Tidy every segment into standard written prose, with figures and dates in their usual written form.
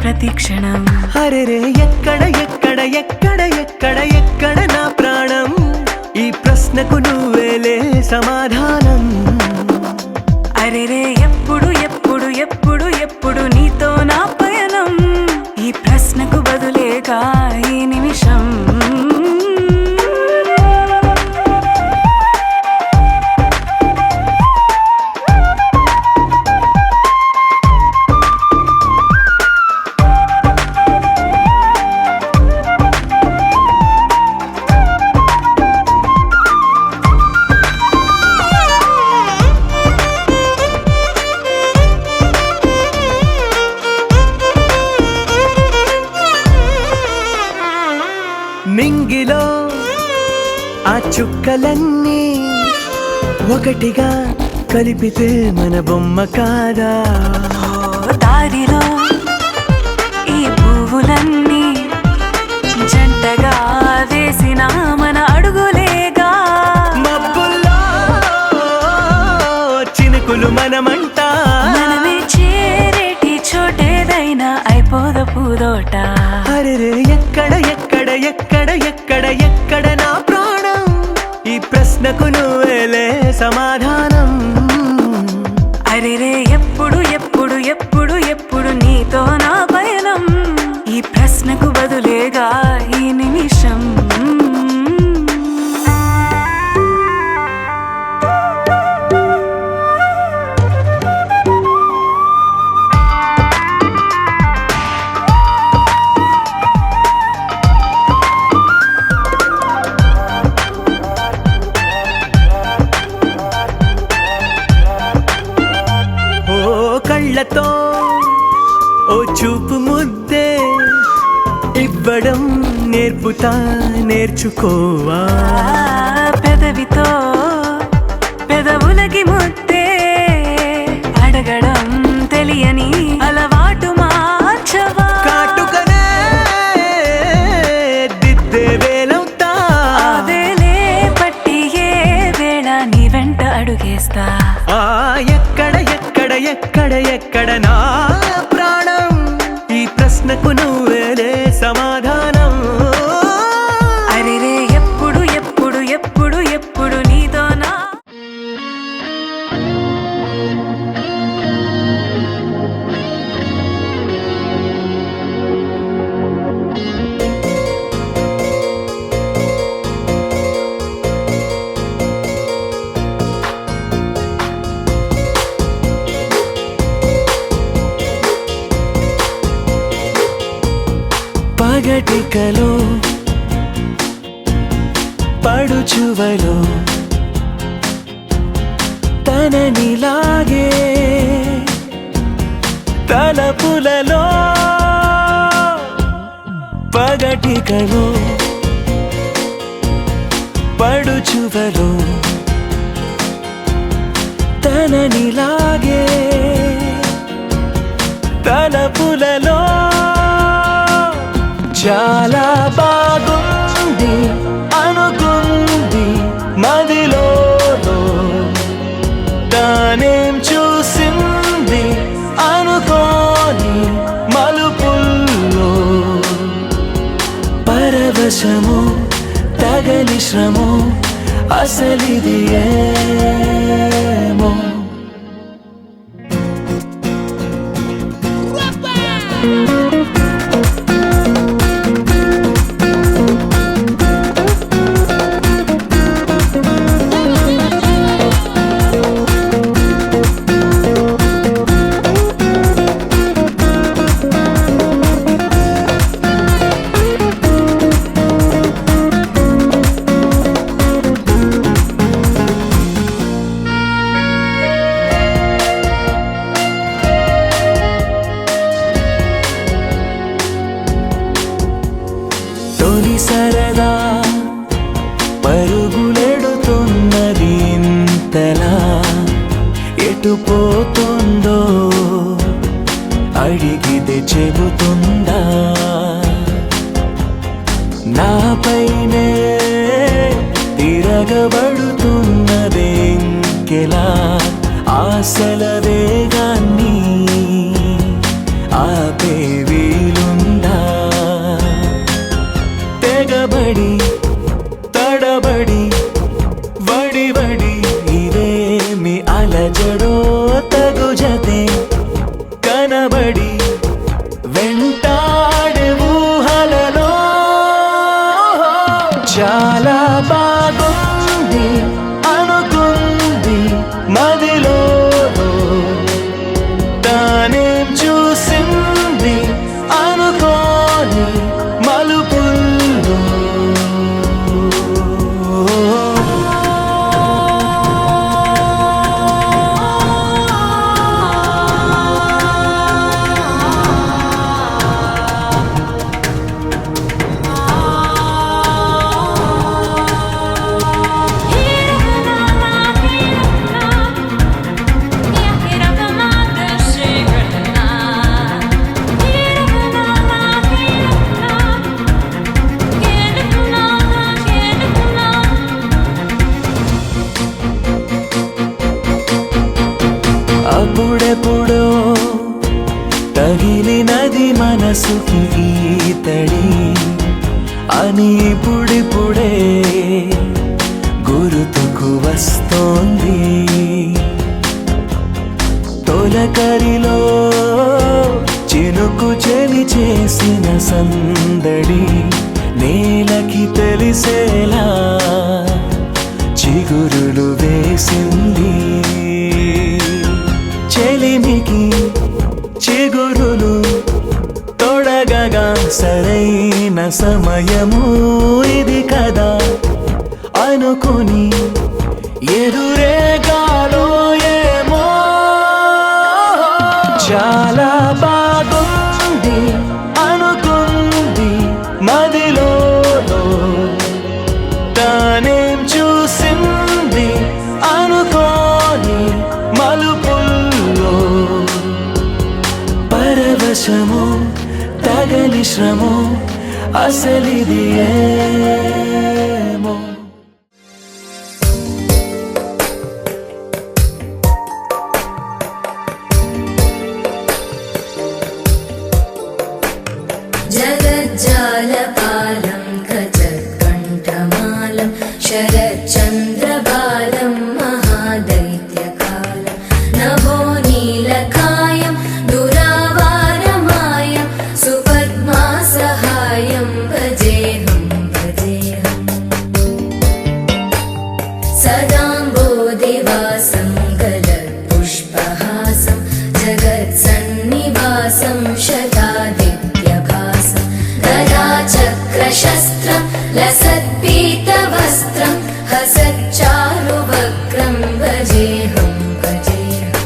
ప్రతిక్షణం అరెరే ఎక్కడ ఎక్కడ ఎక్కడ ఎక్కడ ఎక్కడ నా ప్రాణం ఈ ప్రశ్నకు నువ్వేలే సమాధానం అరెరే ఎప్పుడు ఎప్పుడు ఎప్పుడు ఎప్పుడు నీతో నా పయనం ఈ ప్రశ్నకు బదులేగా ఈ నిమిషం నింగిలో ఆ చుక్కలన్నీ ఒకటిగా కలిపితే మన బొమ్మ కాదా? దారిలో ఈ పువ్వులన్నీ జంటగా వేసిన మన అడుగులేగా. మబ్బుల్లో చినుకులు మనమంట, మనమే చేరేటి చోటేదైనా అయిపోదు పూదోట. అరెరే ఎక్కడ ఎక్కడ ఎక్కడ ఎక్కడ ఎక్కడ నా ప్రాణం? ఈ ప్రశ్నకు నువ్వేలే సమాధానం. అరెరే ఎప్పుడు ఎప్పుడు ఎప్పుడు ఎప్పుడు నీతో నా పయనం? ఈ ప్రశ్నకు బదులేగా ఈ నిమిషం. కళ్ళతో ఓ చూపు ముద్దే ఇవ్వడం నేర్పుతా, నేర్చుకోవా. పెదవితో పెదవులకి ముద్దే అడగడం తెలియని అలవాటు మార్చవా. కాటుకనే దిద్దే వేలవుతా, వేలే పట్టి ఏ వేళ నీ వెంట అడుగేస్తా. ఎక్కడ ఎక్కడ ఎక్కడ ఎక్కడ నా ప్రాణం? ఈ ప్రశ్నకు నువ్వేలే సమాధానం. అరెరే ఎప్పుడు ఎప్పుడు ఎప్పుడు ఎప్పుడు నీతో నా. పగటికలో పడుచువలో తననిలాగే తలపులలో. పగటికలో పడుచువలో తననిలాగే తలపులలో. చాలా బాగుంది అనుకుంది మదిలో, తానేం చూసింది అనుకోని మలుపుల్లో. పరవశము తగలి శ్రమో అసలిది ఏమో. తొలి సరదా పరుగులెడుతున్నది ఇంతలా, ఎటు పోతుందో అడిగితే చెబుతుందా? నాపైనే తిరగబడుతున్నది ఇంకెలా, ఆశల వేగాన్ని ఆపే వీలుందా? తెగబడి తడబడి వడి వడి ఇదేమి అలజడో తగు జతే కనబడి వెంటాడే ఊహలలో. చాలా బాగుంది అనుకుంది మదిలో, తానేం చూసింది అనుకోని మలుపుల్లో. ఎప్పుడెప్పుడో తగిలినది మనసుకి ఈతడి అని ఇప్పుడిప్పుడే గుర్తుకు వస్తోంది. తొలకరిలో చినుకు చెలి చేసిన సందడి నేలకి తెలిసేలా చిగురులు వేసింది. చెలిమికి చిగురులు తొడగగా సరైన సమయము ఇది కదా అనుకుని ఎదురేగాలో ఏమో చాలా బాగుంది అనుకుంది మదిలో. తానేం చూసింది అనుకోని మలుపుల్లో పరవశమో తగలి శ్రమో అసలిది ఏమో. జగజ్జాలపాలం ఖచత్కంఠమాలం శరచంద్రబాలం మహాదైత్యకాలం నభో నీలకాయం దురావారమాయం సుపద్మాసహాయం భజేహం భజేహం. సదాంబోధివాసం గలత్పుష్పహాసం జగత్సన్నివాసం శతాదిత్యభాసం గదాచక్రశస్త్రం లసత్పీతవస్త్రం హసచ్చారువక్రం భజేహం భజేహం.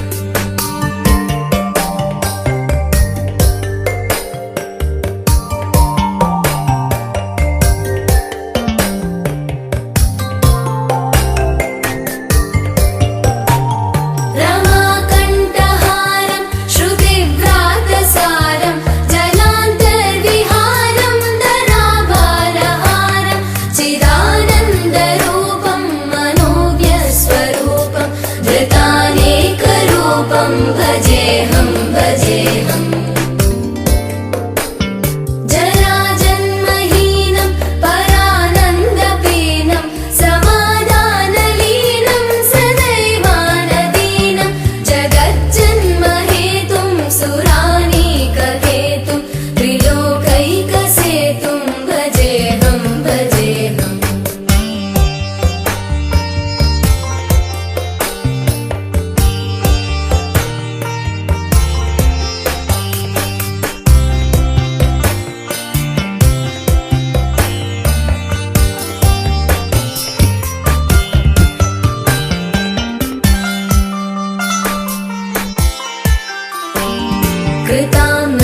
రమాకంఠహారం శృతివ్రాతసారం జలాంతర్విహారం ధరాభారహారం చిదానందరూపం మనోవ్యస్వరూపం ధృతానేకరూపం భజేహం భజేహం. జరాజన్మహీనం పరానందపీనం సమాధానలీనం సదైవానదీనం జగజ్జన్మహేతుం సురానీకహేతుం త్రిలోకైకసేతుం భజేహం భజేహం.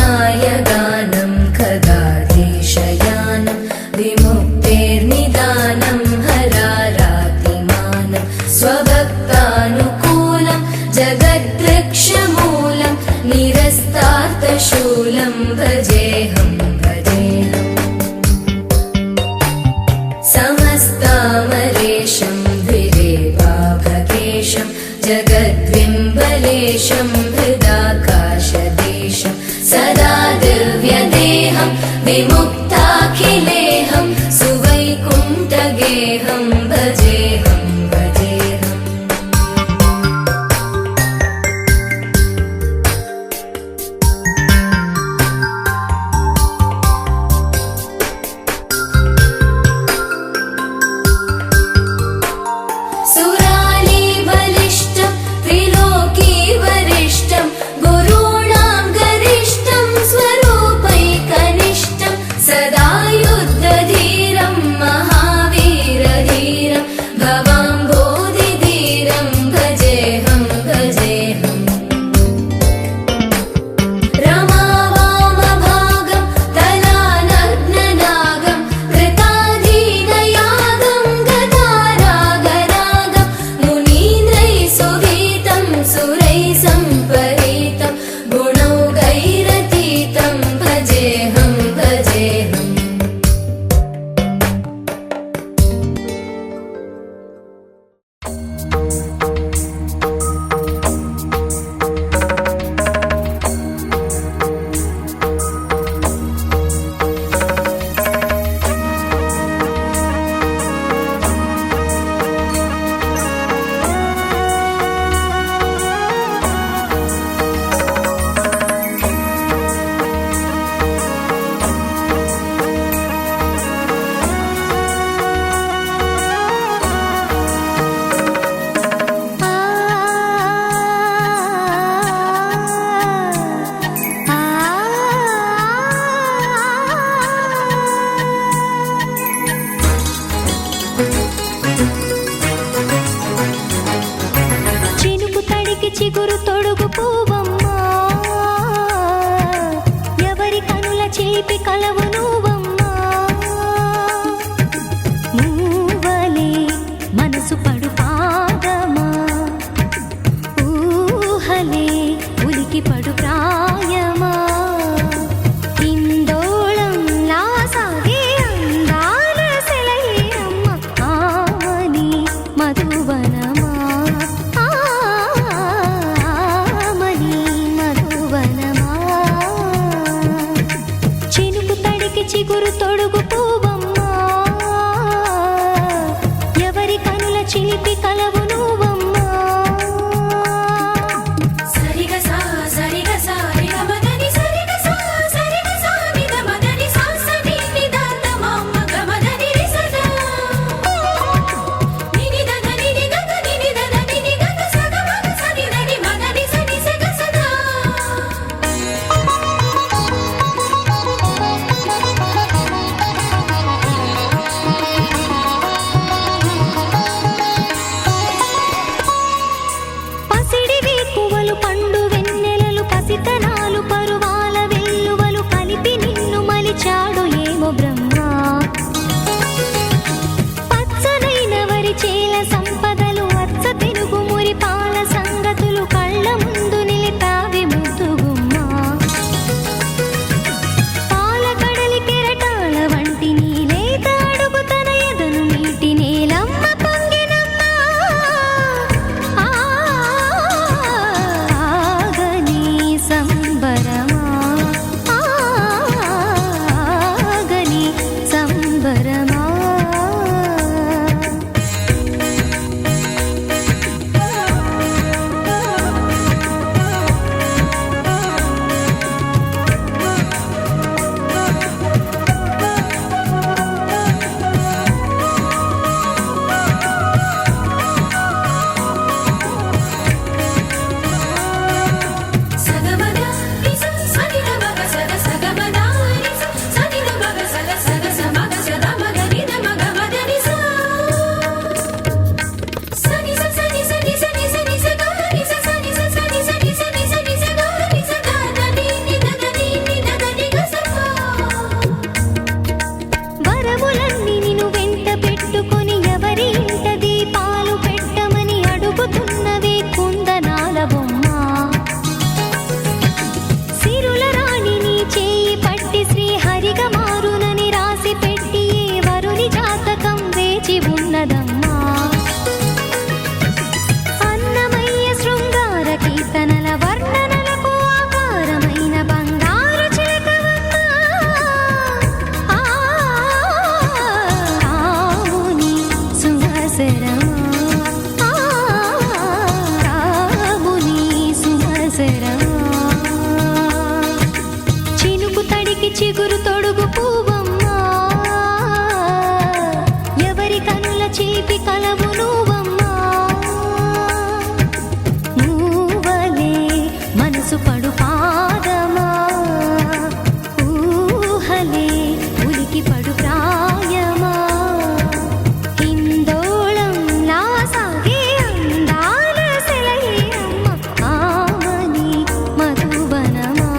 कृताम्नायगानं खगाधीशयानं विमुक्तेर्निदानं हरारातिमानं स्वभक्तानुकूलं जगद्वृक्षमूलं निरस्तार्थशूलं भजेहं भजेहं. समस्तामरेशं द्विरेवाभकेशं जगद्विम्बलेशं हृदाकाशदेशं सदा दिव्यदेहं विमुक्ताखिलेहं सुवैकुण्ठगेहं भजेहं भजेहं. सुराली बलिष्ठं त्रिलोकी वरिष्ठं गुरूणां गरिष्ठं स्वरूपैकनिष्ठं చిగురు తొడుగు పువ్వమ్మా, ఎవరి కనుల చిలిపి కలవు నువ్వమ్మా. మూవలే మనసు పడు పాదమా, ఊహలే ఉలికి పడు ప్రాయమా. ఇందోళంలా సాగే అందాల సెలయేరమ్మ, ఆమని మధువనమా, ఆమని మధువనమా. చినుకు తడికి చిగురు తొడుగు పువ్వమ్మా, ఎవరి కనుల చిలిపి కలవు నువ్వమ్మా. సరిగ సా సరిగ సా రిగ మదని సరిగ సా సరిగ సా నిద మదని సా సని నిదాత మమ్మ గమదని రిసదా నిని దద నిని గద నిని దద నిని గద సగ మగ సని దని మదని సని సగ సదా. పసిడి వేకువలు పండు వెన్నెలలు పసితనాలు పరువాల వెల్లువలు కలిపి నిన్ను మలిచాడు ఏమో బ్రహ్మ. పచ్చనైన వరి చేల సంపదలు అచ్చ తెలుగు మురి పాల సంగతులు కళ్ళ ముందు నిలిపావి ముద్దుగుమ్మ. పాల కడలి కెరటాల వంటి నీలేత అడుగు తన ఎదను నీటి నేలమ్మ పొంగినమ్మ. ఆగని సంబరమా, ఆగని సంబరమా. సగమద నిస సని ద మగ సగ సగమద నిస సని ద మగ సగ సగ సమగ సద మగ నిద మగ మదని సా సని స సని సని సని సని స గ ని స సని స సని సని సని సని స గ ని స ద ద ని ని ద ద ని ని ద ద ని గ స పా. వరములన్నీ నిన్ను వెంట పెట్టుకొని ఎవరి ఇంట దీపాలు పెట్టమని అడుగుతున్నవే కుందనాల బొమ్మ. సిరుల రాణి నీ చేయి పట్టి శ్రీహరిగా మారునని రాసి పెట్టి ఏ వరుని జాతకం వేచి ఉన్నదమ్మా. అన్నమయ్య శృంగార కీర్తనల వర్ణనలకు ఆకారమైన బంగారు చిలకవమ్మా. రాముని సుమసరమా, రాముని సుమసరమా. చినుకు తడికి చిగురు తొడుగు పువ్వమ్మా, ఎవరి కనుల చిలిపి కలవు నువ్వమ్మా. మూవలే మనసు పడు పాదమా, ఊహలే ఉలికి పడు ప్రాయమా. ఇందోళంలా సాగే అందాల సెలయేరమ్మ, ఆమని మధువనమా,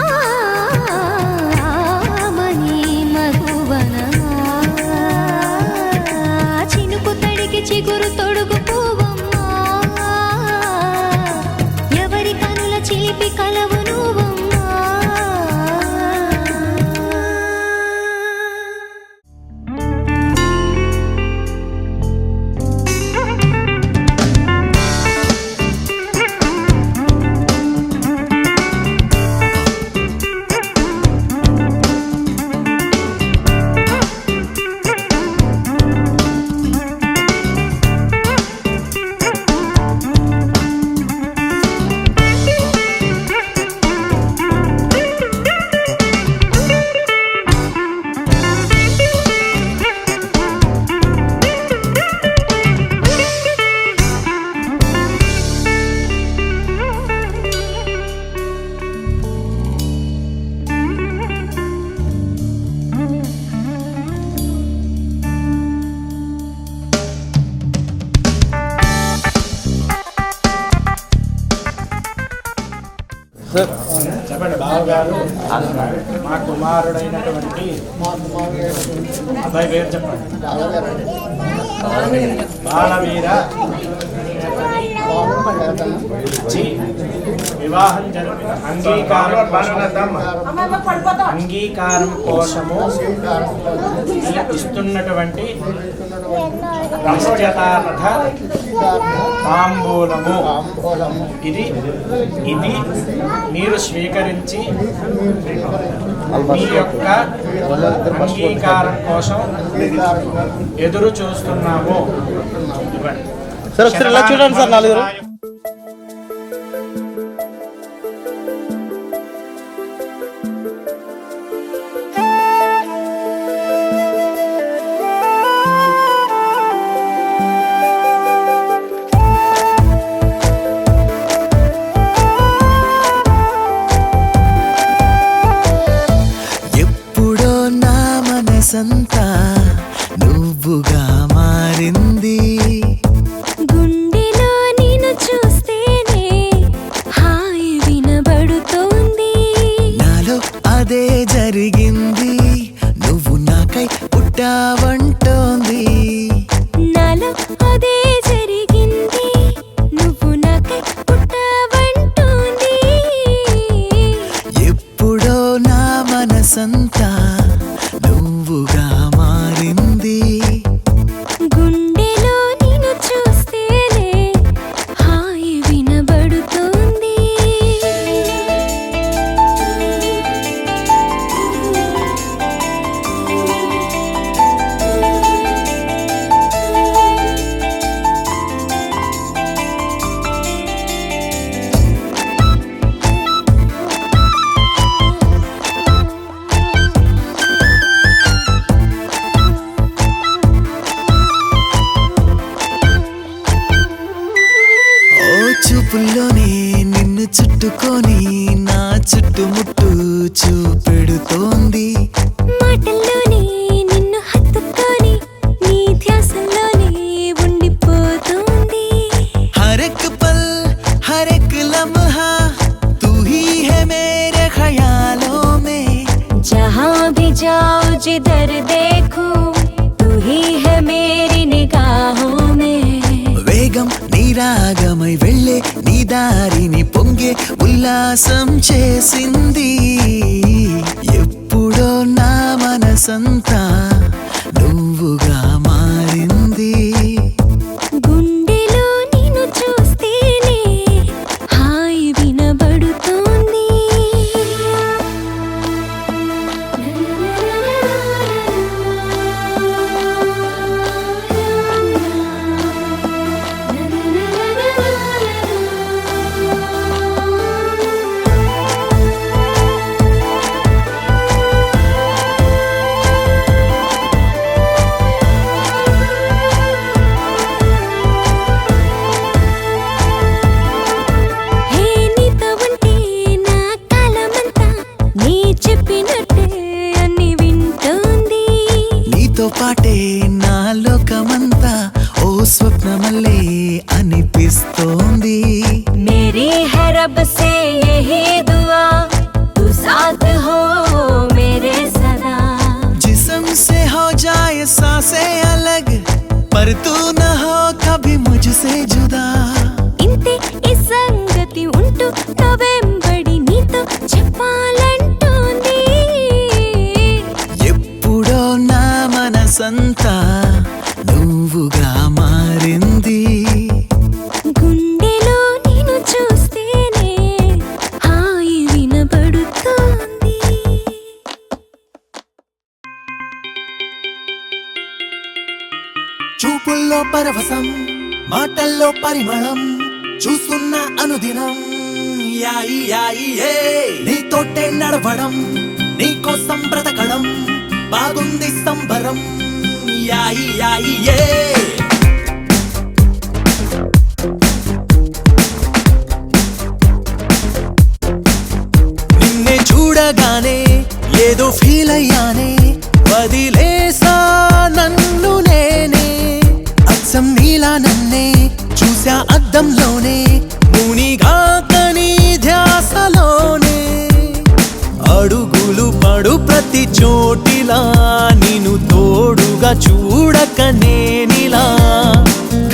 ఆమని మధువనమా. చినుకు తడికి చిగురు తొడుగు పువ్వమ్మా, ఎవరి కనుల చిలిపి కలవు నువ్వమ్మా. చెప్పండి బావగారు మా కుమారుడైనటువంటి అబ్బాయి పేరు చెప్పండి. బాలవీర వివాహం జరిపిన అంగీకారం కోసము ఇస్తున్నటువంటి నిశ్చయతార్థ తాంబూలము ఇది మీరు స్వీకరించి మీ యొక్క అంగీకారం కోసం ఎదురు చూస్తున్నాము. సార్ ఒకసారి ఇలా చూడండి సార్ నాలుగు ఎప్పుడో నా మనసంతా నువ్వుగా మారింది. గుండెలో నిన్ను చూస్తేనే హాయి వినబడుతోంది. నాలో అదే జరిగింది, నువ్వు నాకై పుట్టావంటోంది. నాలో అదే జరిగింది, నువ్వు నాకై పుట్టావంటోంది. ఎప్పుడో నా మనసంతా నువ్వుగా మారింది. గుండెలో నిన్ను చూస్తేనే హాయి వినబడుతోంది. ఓ చూపుల్లోనే నిన్ను చుట్టుకొని నా చుట్టుముట్టు చూపెడుతోంది. మాటల్లోనే నిన్ను హత్తుకొని నీ ధ్యాసలోనే ఉండిపోతోంది. हर एक पल हर एक लम्हा तू ही है मेरे ख्यालों में. जहाँ भी जाओ जिधर देखो तू ही है मेरी निगाहों में. వేగం నీరాగమై వెళ్ళే నీ దారిని పొంగే ఉల్లాసం చేసింది. ఎప్పుడో నా మనసంతా నువ్వుగా మారింది. గుండెలో నిన్ను చూస్తేనే హాయి వినబడుతోంది. హే నీతో ఉంటే నా కాలమంతా నీ చెప్పినట్టే అన్ని వింటోంది. నీతో పాటే నా లోకమంతా ఓ స్వప్నమల్లే అనిపిస్తోంది. मेरी है रब से यही दुआ तू साथ हो मेरे सदा. जिस्म से हो जाए सांसें अलग पर तू न हो कभी मुझसे जुदा. ఇంతే ఈ సంగతి ఉంటూ నవ్వెంబడి నీతో చెప్పాలంటోంది. ఎప్పుడో నా మనసంతా నువ్వుగా మారింది. గుండెలో నిన్ను చూస్తేనే హాయి వినబడుతోంది. చూపుల్లో పరవశం మాటల్లో పరిమళం చూస్తున్న అనుదినం యాయి యాయి ఏ నీతోటే నడవడం నీకోసం బ్రతకడం బాగుంది సంబరం యాయి యాయి ఏ నిన్నే చూడగానే ఏదో ఫీల్ అయ్యానే వదిలేసా నన్ను నేనే అచ్చం నీలా నన్నే చూసా అద్దంలోనే మునిగా కని ధ్యాసలోనే ఇలా నిన్ను తోడుగా చూడక నేనిలా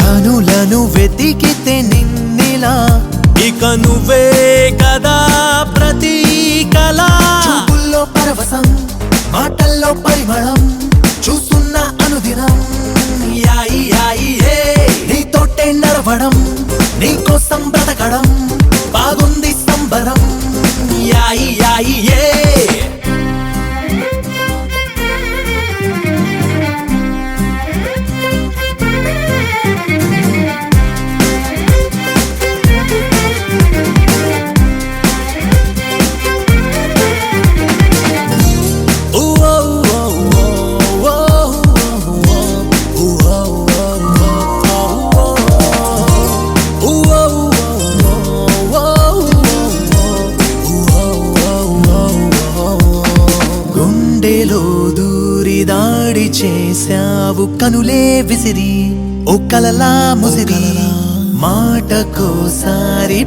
కనులను వెతికితే నిన్నిలా ఇక నువ్వే కదా ప్రతి కళ చూపుల్లో పరవశం మాటల్లో పరిమళం చూస్తున్న అనుదినం యాయి యాయి ఏ నీతోటే నడవడం నీకోసం బ్రతకడం బాగుంది సంబరం యాయి యాయి ఏ గుండెలో దూరి దాడి చేశావు కనులే విసిరి ఓ కలలా ముసిరి మాటకోసారి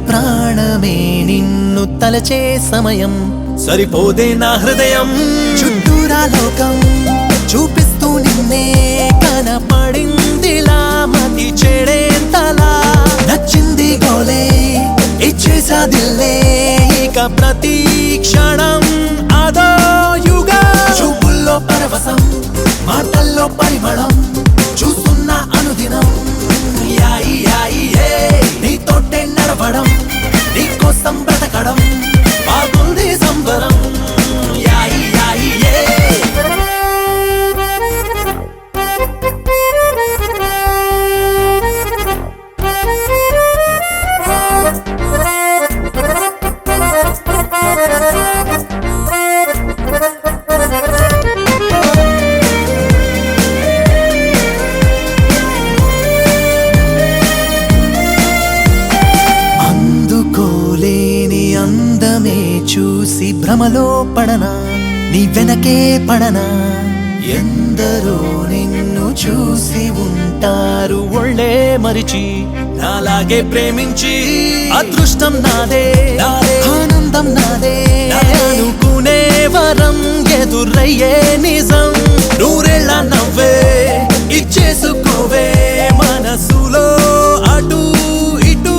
ప్రాణమే నిన్ను తలచే సమయం సరిపోదే నా హృదయం చుట్టూరా లోకం చూపిస్తూ నిన్నే కనపడిందిలా మతి చెడేంతలా నచ్చింది గోలే ఇచ్చేసా దిల్లే ఇక ప్రతి క్షణం అదో యుగా చూపుల్లో పరవశం మాటల్లో పరిమళం చూస్తున్న అనుదినం యాయి యాయి ఏ నీతోటే నడవడం నీకోసం బ్రతకడం బాగుంది సంబరం యాయి యాయి ఏ అందుకోలేని అందమే చూసి భ్రమలో పడనా నీ వెనకే పడనా ఎందరో నిన్ను చూసి ఉంటారు ఒళ్ళే మరిచి నాలాగే ప్రేమించి అదృష్టం నాదే ఆనందం నాదే అనుకునే వరం ఎదురయ్యే నిజం నూరేళ్ళ నవ్వే ఇచ్చేసుకోవే మనసులో అటు ఇటు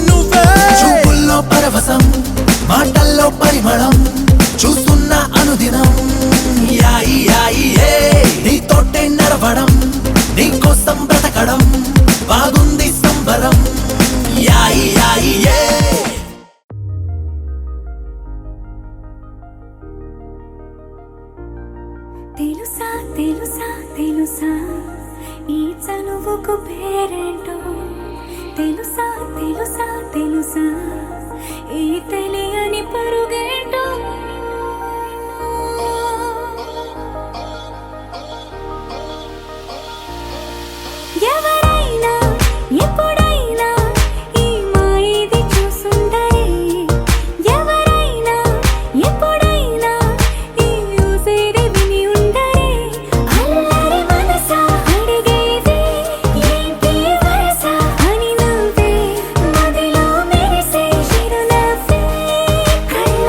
నువ్వే చూపుల్లో పరవశం మాటల్లో పరిమళం చూస్తున్న అనుదినం యాయి యాయి ఏ నీతోటే నడవడం నీకోసం బ్రతకడం బాగుంది సంబరం యాయి యాయి ఏ తెలుసా తెలుసా తెలుసా ఈ చనువుకు పేరేంటో తెలుసా తెలుసా తెలుసా ఈ తెలియని పరుగేంటో ఎవరైనా ఎప్పుడైనా ఈ మాయది చూసుండరే ఎవరైనా ఎప్పుడైనా ఈ ఊసేది విని ఉండరే అల్లరి మనసా అడిగేది ఏంటి వరసా అని నవ్వే మదిలో మెరిసే చిరునవ్వే కళ్ళ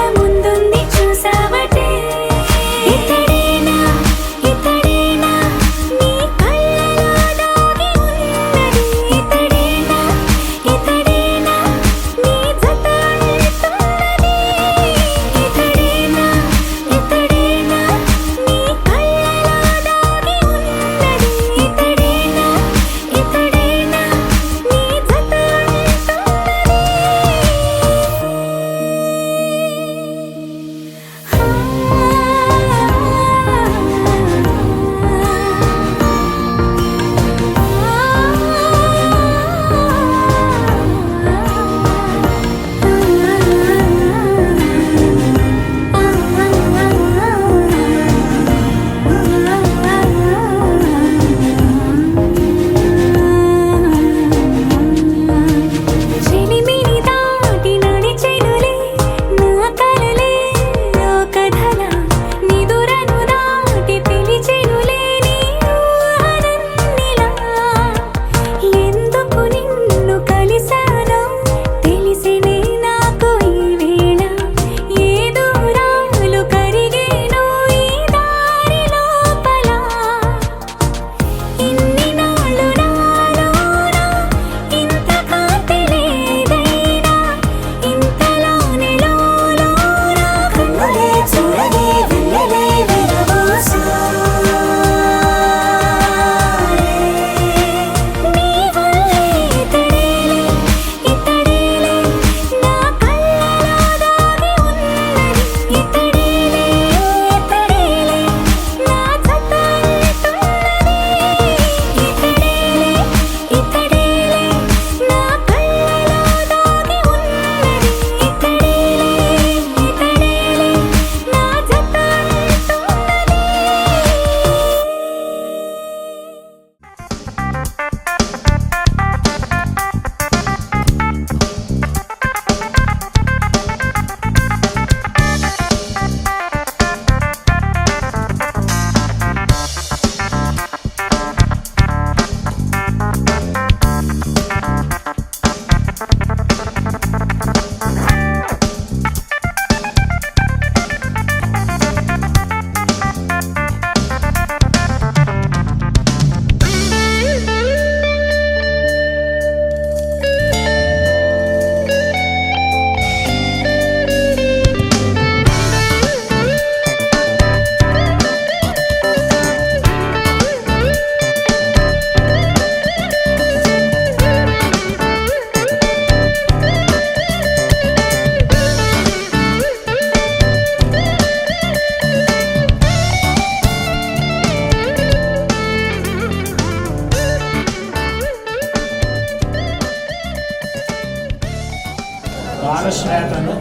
బాలశ్వేతను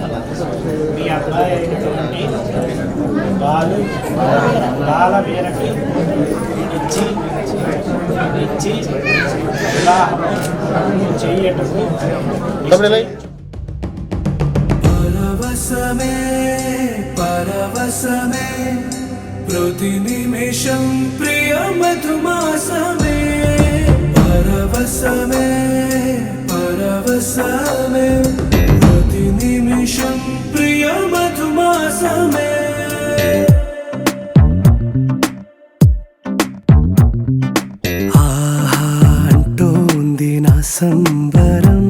మీ అబ్బాయి అయినటువంటి బాలవీరకి ఇచ్చి వివాహము చెయ్యటకు పరవశమే పరవశమే ప్రతి నిమిషం ప్రియ మధుమాసమే పరవశమే పరవశమే ప్రతి నిమిషం ప్రియ మధుమాసమే ఆహా అంటోంది నా సంబరం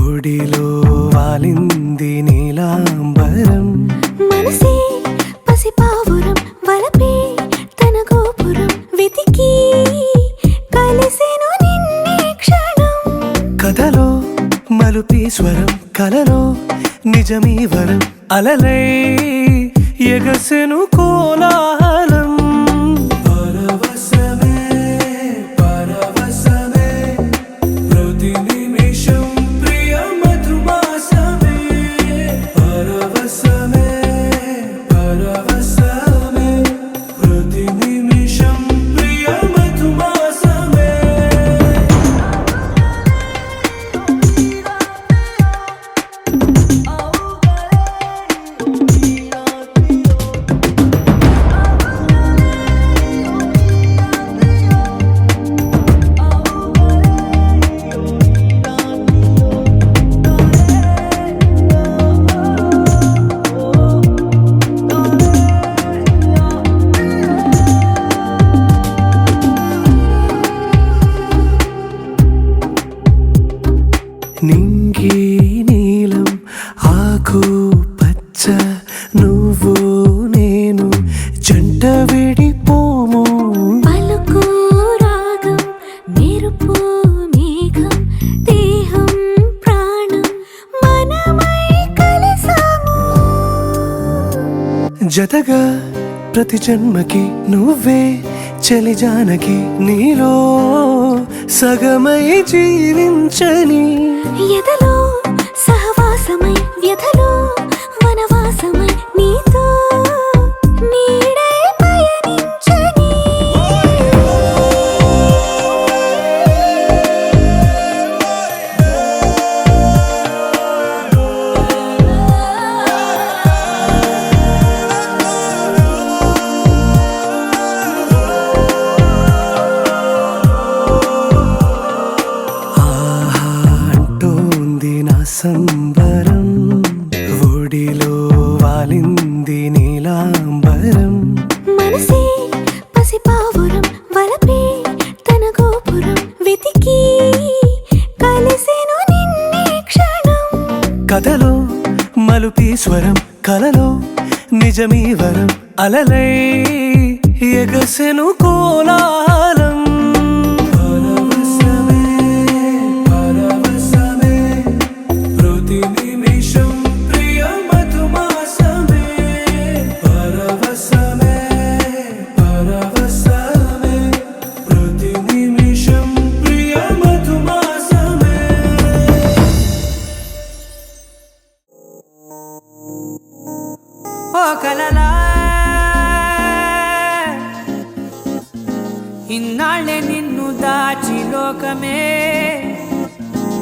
ఒడిలో వాలింది నీలాంబరం మనసే పసిపావురం వలపే తన గోపురం వెతికి కలిసెను నిన్నే క్షణం కథలో మలుపీశ్వరం కలలో నిజమీ వరం అలలై ఎగసెను కోలాహలం పరవశమే పరవశమే ప్రతి నిమిషం ప్రియ మధుమాసమే పరవశమే పరవశమే ప్రతి నిమిషం ప్రియ మధుమాసమే నింగి నీలం ఆకు పచ్చ నువ్వు నేను జంట విడిపోము పలుకు రాగం మెరుపు మేఘం దేహం ప్రాణం మనమై కలిసాము జతగా ప్రతి జన్మకి నువ్వే చలి జానకి నీలో సగమై జీవించని ఎదలో సహవాసమై వ్యధలో వనవాసమై నీతో నీడై పయనించని ఆహా అంటోంది నా సంబరం ఒడిలో వాలింది నీలాంబరం మనసే పసిపావురం వలపే తన గోపురం వెతికి కలిసెను నిన్నే క్షణం కథలో మలుపీశ్వరం కలలో నిజమీ వరం అలలై ఎగసెను కోలాహలం పరవశమే పరవశమే ప్రతి నిమిషం ప్రియ మధుమాసమే పరవశమే పరవశమే ప్రతి నిమిషం ప్రియ మధుమాసమే ఓ కలలా ఇన్నాళ్ళే నిన్ను దాచి లోకమే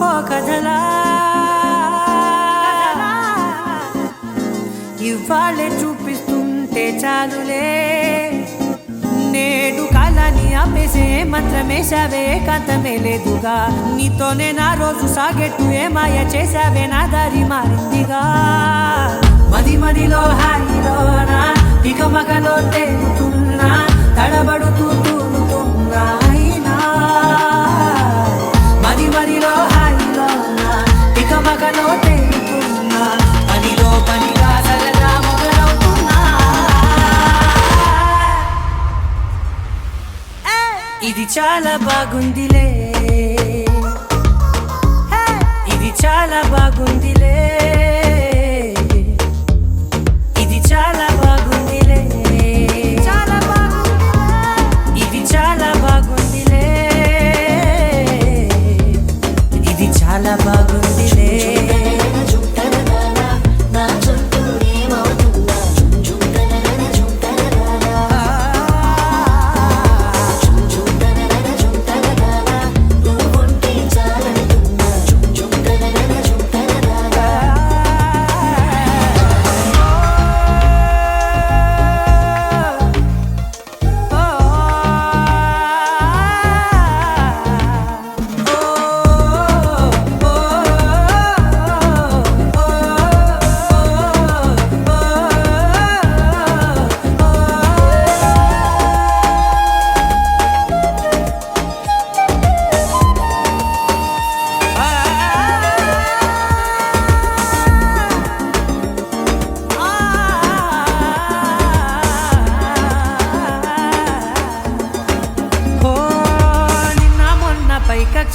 ఓ కథలా ఇవాళ్ళే చూపిస్తుంటే చాలులే నేడు కాలాన్ని ఆపేసే మంత్రమేశావే కాంతమే లేదుగా నీతోనే నా రోజు సాగెట్టు ఏ మాయ చేశావే నా దారి మారిందిగా మది మదిలో హాయిలోనా ఇక మగలో తేలుతున్నా తడబడుతూ తూలుతున్నా అయినా మది మదిలో హాయిలోనా ఇక మగలో తేలుతున్నా పనిలో పనిగా సరదా మొదలవుతున్నా ఇది చాలా బాగుందిలే ఇది చాలా బాగుందిలే ఇది చాలా బాగుందిలే చాలా బాగుంది ఇది చాలా బాగుందిలే ఇది చాలా బాగుందిలే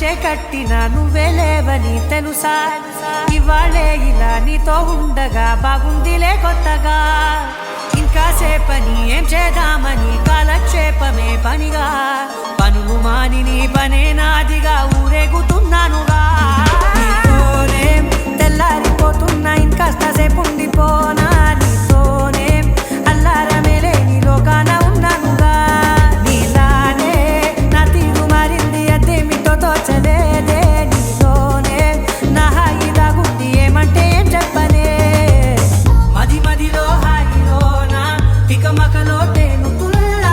ఆశే కట్టిన నువ్వే లేవని తెలుసా ఇవాళే ఇలా నీతో ఉండగా బాగుందిలే కొత్తగా ఇంకా సేపని ఏం చేద్దామని కాలక్షేపమే పనిగా పనులు మాని నీ పనే నాదిగా ఊరేగుతున్నానుగా నీతోనే తెల్లారిపోతున్నా ఇంకాస్త సేపు ఉండిపోనా నీతోనే అల్లారమే లేని లోకాన ఉన్నానుగా నీలానే నా తీరు మారింది అదేమిటో తోచలేదే నీతోనే నా హాయి దాగుంది ఏమంటే ఏం చెప్పనే మది మదిలో హాయిలోనా తికమకలో తేలుతున్నా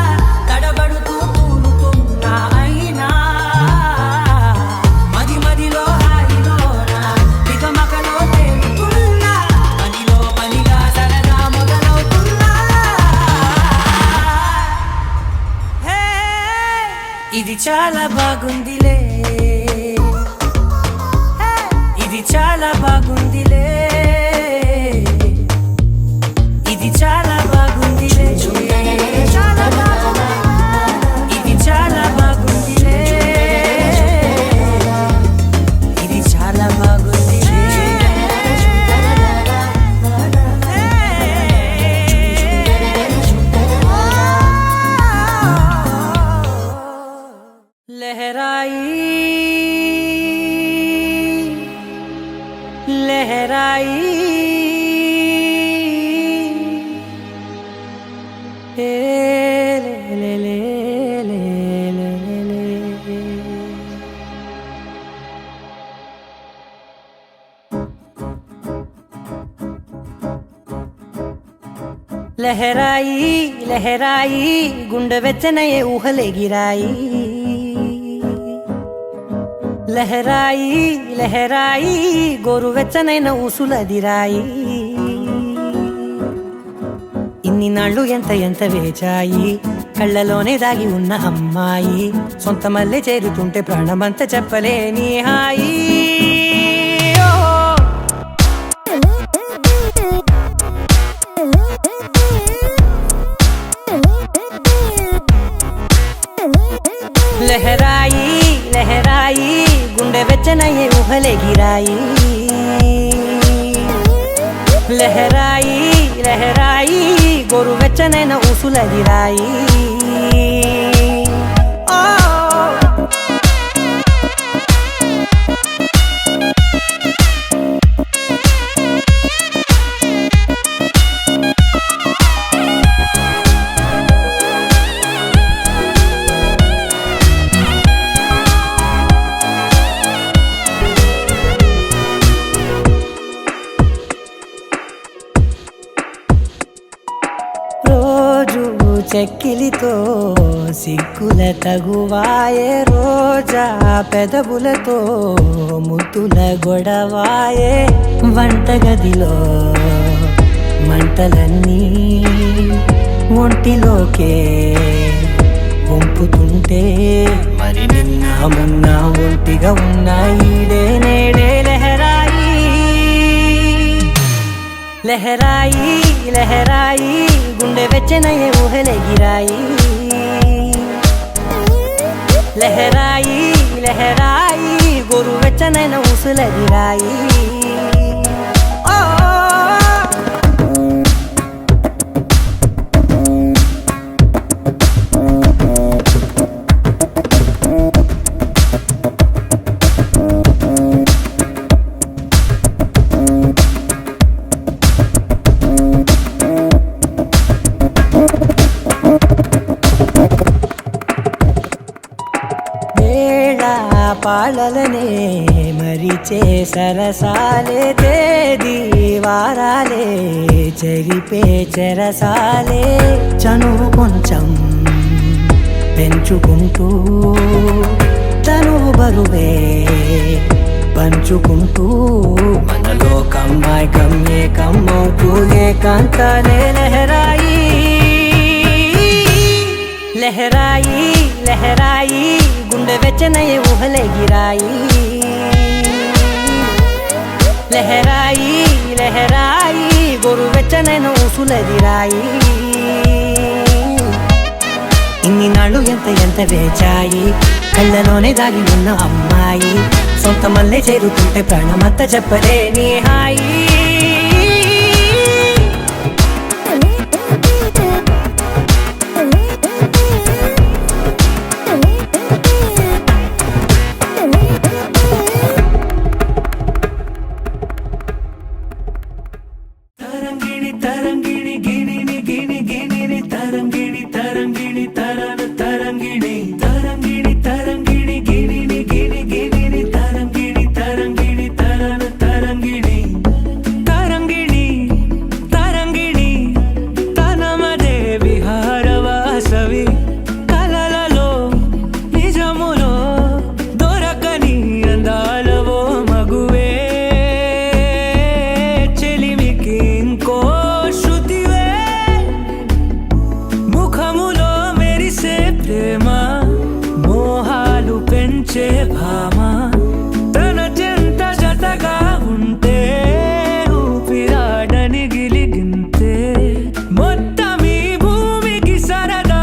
తడబడుతూ తూలుతున్నా అయినా మది మదిలో హాయిలోనా తికమకలో తేలుతున్నా పనిలో పనిగా సరదా మొదలవుతున్నా హే, ఇది చాలా బాగుందిలే హే, ఇది చాలా బాగుందిలే ఇది చాలా బాగుందిలే చాలా బాగుంది ఇది చాలా బాగుందిలే ఇది చాలా బాగుందిలే లహరాయి లహరాయి ఏ లే లే లే లే లే లే. లహరాయి లహరాయి గుండె వెచ్చనయే ఊహలెగిరాయి లహరాయి లహరాయి గోరువెచ్చనైన ఊసులదిరాయి ఇన్ని నాళ్ళు ఎంత ఎంత వేచాయి కళ్ళలోనే దాగి ఉన్న అమ్మాయి సొంత మల్లె చేరుతుంటే ప్రాణమంతా చెప్పలేని హాయి ఓ. లహరాయి లహరాయి గుండె వెచ్చనయ్యే ఊహలెగిరాయి లహరాయి లహరాయి గోరు వెచ్చనైన ఊసులదిరాయి ఓ. రోజు చెక్కిలితో సిగ్గుల తగువాయే రోజా పెదవులతో ముద్దుల గొడవాయే వంటగదిలో మంటలన్నీ ఒంటిలోకే వంపుతుంటే మరి నిన్న మొన్న ఒంటిగా ఉన్నాయిడే నేడే లహరాయి లహరాయి లహరాయి గుండె వెచ్చనయ్యే ఊహలెగిరాయి లహరాయి లహరాయి గోరు వెచ్చనైన ఊసులదిరాయి ఓ. పాలలనే మరిచే సరసాలే తేదీ వారాలే చెరిపే చెరసాలే చనువు కొంచెం పెంచుకుంటూ తనువు బరువే పంచుకుంటూ మనలో కమ్మాయి కమ్మే కమ్మవుతూ ఏకాంతాలే లహరాయి లహరాయి లహరాయి గుండె వెచ్చనయ్యే ఊహలెగిరాయి లహరాయి లహరాయి గోరు వెచ్చనైన ఊసులదిరాయి ఇన్ని నాళ్ళు ఎంత ఎంత వేచాయి కళ్ళలోనే దాగి ఉన్న అమ్మాయి సొంత మల్లె చేరుతుంటే ప్రాణమంతా చెప్పలేని హాయి తరంగిణి తరంగిణి గిణిని గిణి గిణిని తరంగిణి తరంగిణి తరన తరంగిణి తరంగిణి తరంగిణి గిణిని గిణి గిణిని తరంగిణి తరంగిణి తరన తరంగిణి తరంగిణి తరంగిణి తనమదే విహారవాసవి కలలలో నిజములో దొరకని అందాలవో మగువే చెలిమికి ఇంకో శృతివే ముఖములో మెరిసే ప్రేమ మోహాలు పెంచే భామ తన చెంత జతగా ఉంటే ఊపిరాడని గిలిగింతే మొత్తం ఈ భూమికి సరదా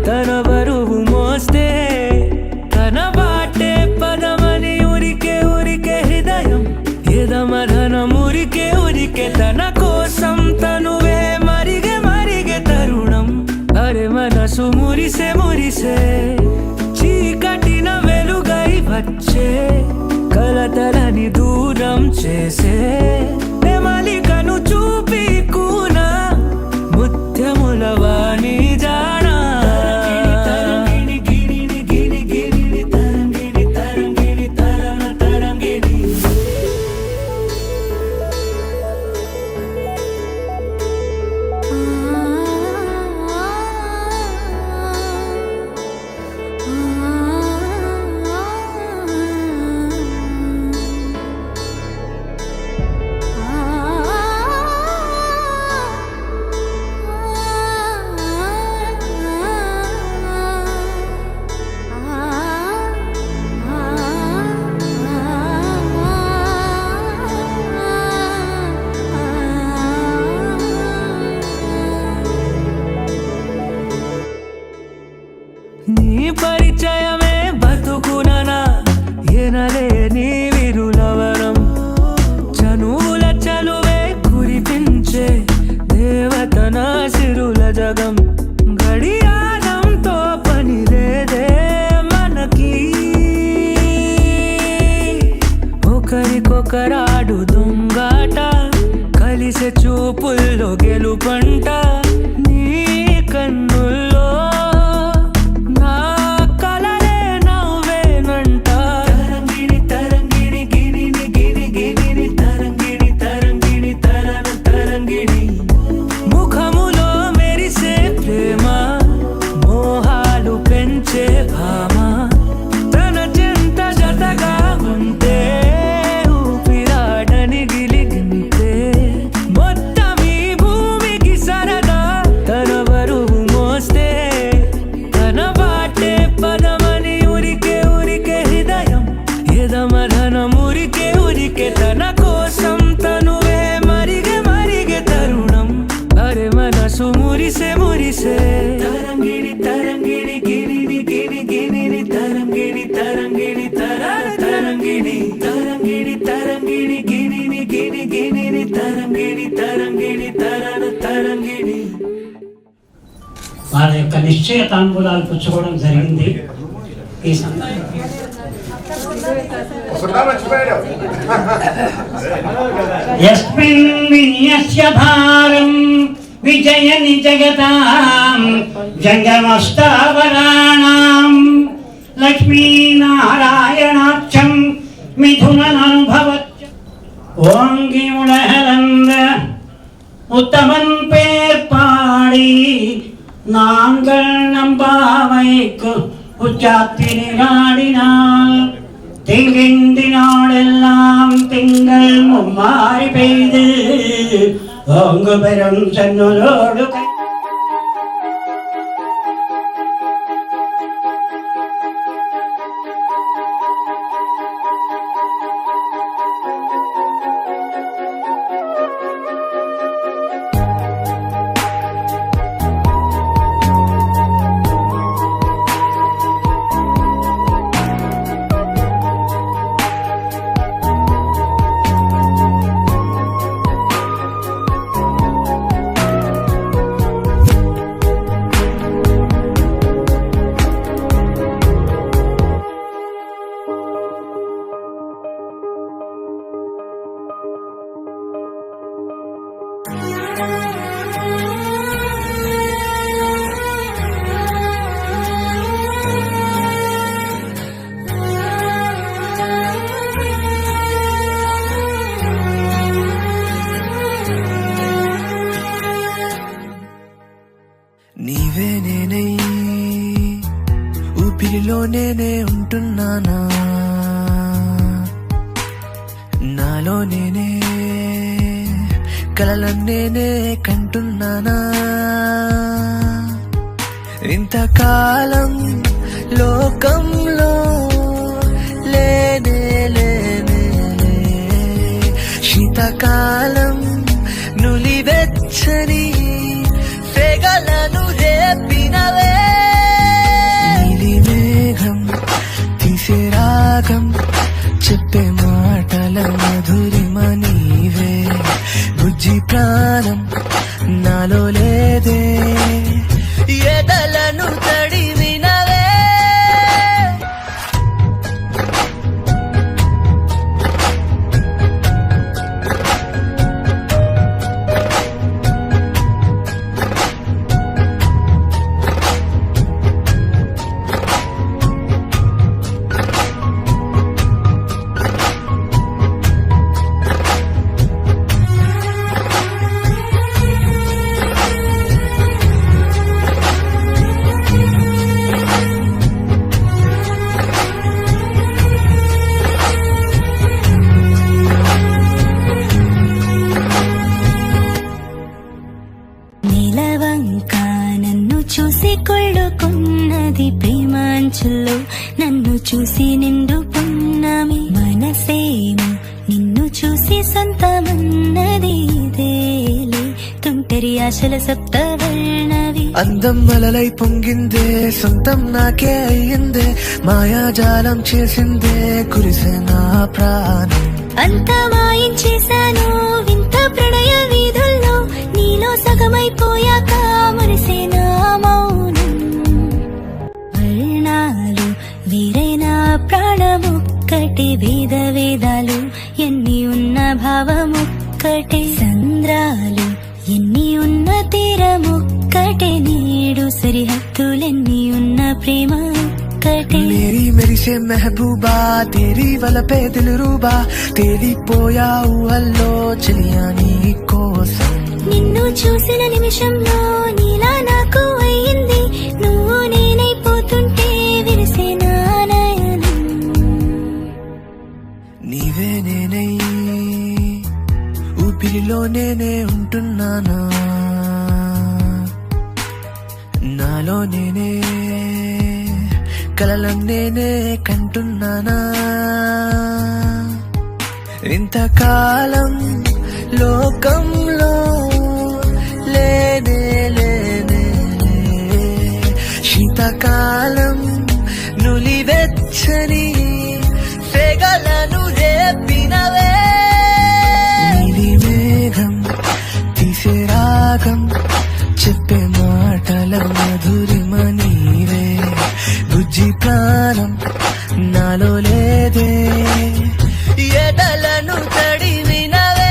తన బరువు మోస్తే తన బాటే పదమని ఉరికే ఉరికే హృదయం ఎదమధనం ఉరికే ఉరికే తన కోసం తనువే మరిగే మరిగే తరుణం అరే మనసు మురిసే మురిసే చీకటిన వెలుగై వచ్చే కలతలని దూరం చేసే నెమలికను చూపి కూన ముత్యముల వాణి జానా తరంగిణి గిణిని గిణి గిణిని తరంగిణి తరంగిణి తరన తరంగిణి నీ పరిచయమే బతుకుననా ఎనలేని విరులవరం చనువుల చలువే కురిపించే దేవతన సిరుల జగం గడియారంతో పని లేదే మనకి ఒకరికొకరాడు దొంగాట కలిసే చూపుల్లో గెలుపంట నీ కన్నుల్లో నా కలలే నవ్వేనంట తరంగిణి తరంగిణి గిణిని గిణి గిణిని తరంగిణి తరంగిణి తరన తరంగిణి ముఖములో మెరిసే ప్రేమ మోహాలు పెంచే భామ తన చెంత జతగా ఉంటే ఊపిరాడని గిలిగింతే మొత్తం ఈ భూమికి సరదా తన బరువు మోస్తే తన బాటే పదమని ఉరికే ఉరికే హృదయం ఎదమధనం ఉరికే ఉరికే తన కోసం తనువే మరిగే మరిగే తరుణం అరే మనసు మురిసే మురిసే తరంగిణి తరంగిణి గిణిని గిణి గిణిని తరంగిణి తరంగిణి తరన తరంగిణి తరంగిణి తరంగిణి గిణిని గిణి గిణిని తరంగిణి తరంగిణి తరన తరంగిణి వాళ్ళ యొక్క నిశ్చయ తాంబూలాలు పుచ్చుకోవడం జరిగింది ఈ సందర్భంగా యస్మిన్ విన్యస్య భారం విజయని జగతాం జంగమస్తావరాణాం లక్ష్మీనారాయణాక్షం மிதுனனுபவச் ஓங்கி உலகளந்த உத்தமன் பேர் பாடி நாங்கள் நம்பாவைக்கு உச்சாத்தி நீராடினால் திங்கின்றினாளெல்லாம் திங்கள் மும்மாறி பெய்து ஓங்கு பெரும் சென்னலோடு నేనే ఉంటున్నానా, నాలో నేనే కలలన్నేనే కంటున్నానా. ఇంతకాలం లోకంలో లేనే లేనే శీతకాలం నులివెచ్చని సెగలను రేపినవే. నీలి మేఘం తీసే రాగం చెప్పే మాటల మధురిమ నీవే. బుజ్జి ప్రాణం నాలో లేదే, ఎదలను తడివినవే. నీలవంక నన్ను చూసి కొళ్ళుకున్నది ప్రేమాంచుల్లో, నన్ను చూసి నిండు పున్నమి. మనసేమో నిన్ను చూసి సొంతమన్నది, ఇదేలే తుంటరి ఆశల సప్తవర్ణవి. అందం అలలై పొంగిందే, సొంతం నాకే అయ్యిందే. మాయాజాలం చేసిందే, కురిసే నా ప్రాణం. అంత మాయించేశాను వింత ప్రణయ వీధుల్లో, నీలో సగమైపోయాక మురిసే నా మౌనం. వర్ణాలు వీరైనా ప్రాణముక్కటి, వేద వేదాలు ఎన్ని ఉన్న భావముక్కటే. సంద్రాలు ఎన్ని ఉన్న తీరముక్కటే, నీడు సరిహద్దులెన్ని ఉన్న ప్రేమ ఒక్కటే. మేరీ మెరిసే మెహబూబా, తేరీ వలపే దిల్ రూబా. తేలిపోయావు అల్లో చెలియా నీ కోసం. నిన్ను చూసిన నిమిషంలో నీలా నాకు అయ్యింది, నువ్వు నేనైపోతుంటే విరిసే నా నయనం. నీవే నేనై ఊపిరిలో నేనే ఉంటున్నానా, నాలో నేనే కలలన్నేనే కంటున్నానా. ఇంతకాలం లోకంలో లేనే లేనే శీతకాలం నులివెచ్చని సెగలను రేపినవే. నీలి మేఘం తీసే రాగం చెప్పే మాటల మధురిమ నీవే. బుజ్జి ప్రాణం నాలో లేదే, ఎదలను తడివినవే.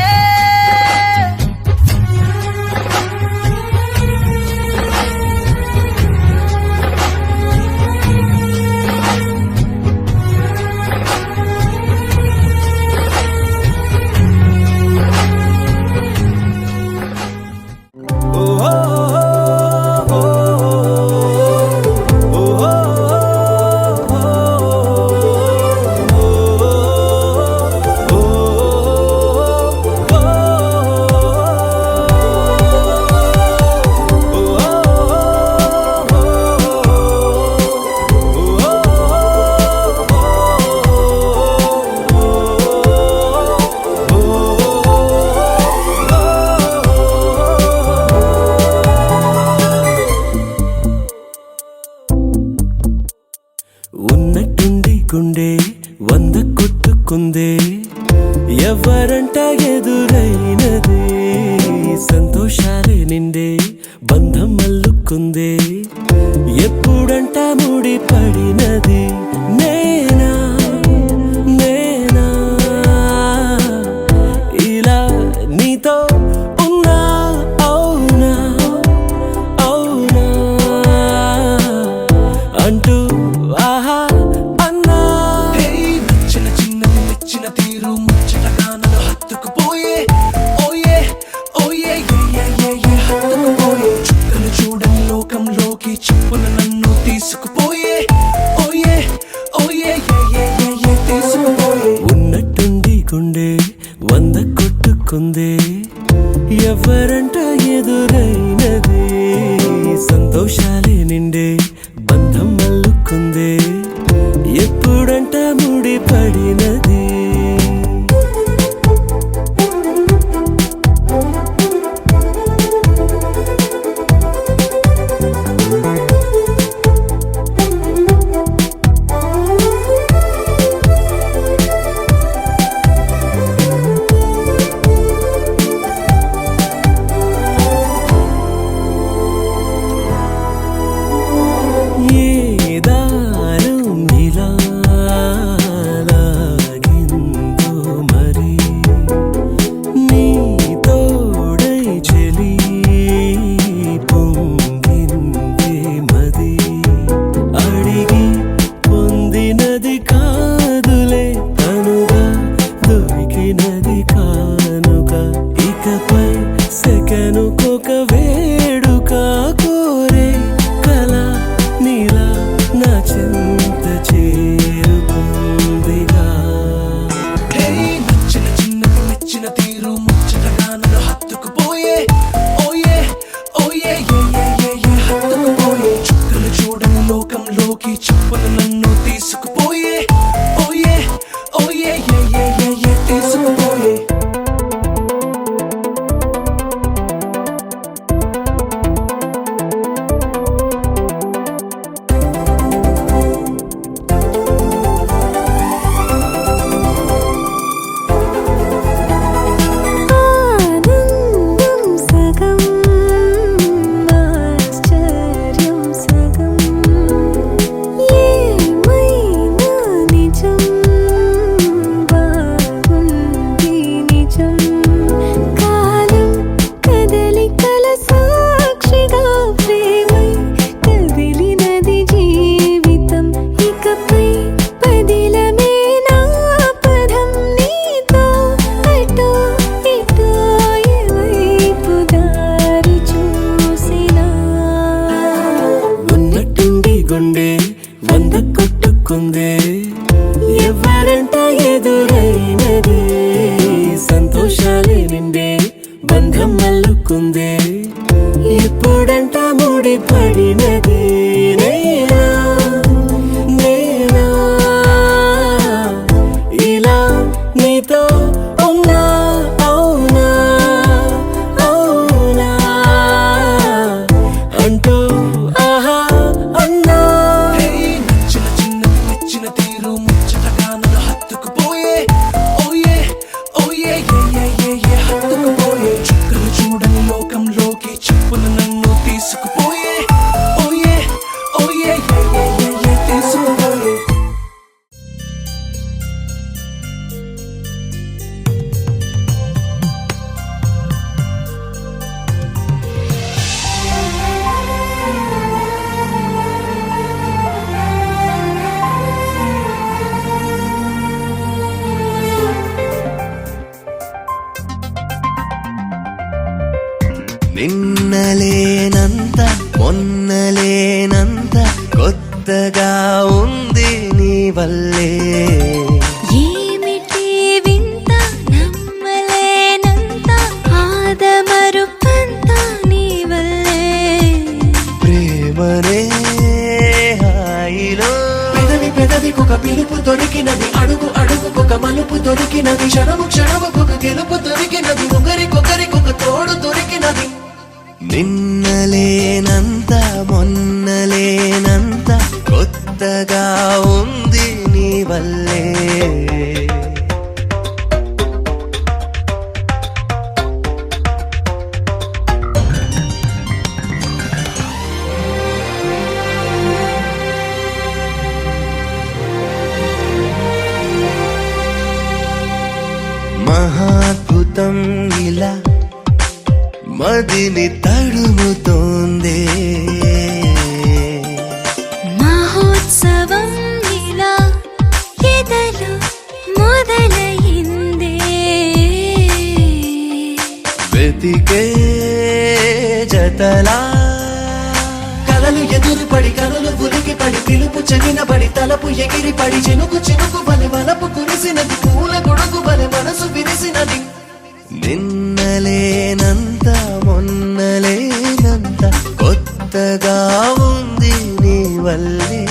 ఉన్నట్టుండి గుండె 100 కొట్టుకుందే, ఎవరంట ఎదురైనది. సంతోషాలే నిండే బంధం అల్లుకుందే, ఎప్పుడంట ముడి పడినది. నేనా నేనా ఇలా నీతో ఉన్నా, అవునా అవునా అంటూ ఆహా అన్నా. చిన్న చిన్నది మెచ్చిన తీరు ముచ్చటగా నన్ను హత్తుకుపోయే. ఓయే ఓయే హత్తుకుపోయే. చుక్కలు చూడని లోకంలోకి చెప్పున నన్ను తీసుకుపోయే. ఓయే వంద కొట్టుకుందే ఎవరంట ఎదురైనది సంతోషాలే నిండే బంధం అల్లుకుందే ఎప్పుడంట ముడిపడినది ఎవరంట ఎదురైనది సంతోషాలే నిండే బంధం అల్లుకుందే ఎప్పుడంట ముడిపడినది నేనా నేనా ఇలా నీతో ఉన్నా అవునా అవునా అంటూ ఆహా అన్నా నిన్నలేనంత మొన్నలేనంత కొత్తగా ఉంది నీ వల్లే ఏమిటి వింత నమ్మలేనంత ఆదమరుపంత నీ వల్లే ప్రేమనే హాయిలో పెదవి పెదవికొక పిలుపు దొరికినది అడుగు అడుగుకొక మలుపు దొరికినది క్షణము క్షణముకొక గెలుపు దొరికినది ఒకరికొకరికొక తోడు దొరికినది నిన్నలేనంత మొన్నలేనంత కొత్తగా ఉంది నీ వల్లే మహాద్భుతం ఇలా మదిని తడుముతోందే మహోత్సవం ఇలా ఎదలు మొదలైందే వెతికే జతలా కలలు ఎదురుపడి కనులు ఉలికి పడి పిలుపు చెవినబడి తలపు ఎగిరి పడి చినుకు చినుకు బలి వలపు కురిసినది పూల గొడుగు బలి మనసు విరిసినది నిన్నలేనంత మొన్నలేనంత కొత్తగా ఉంది నీ వల్లే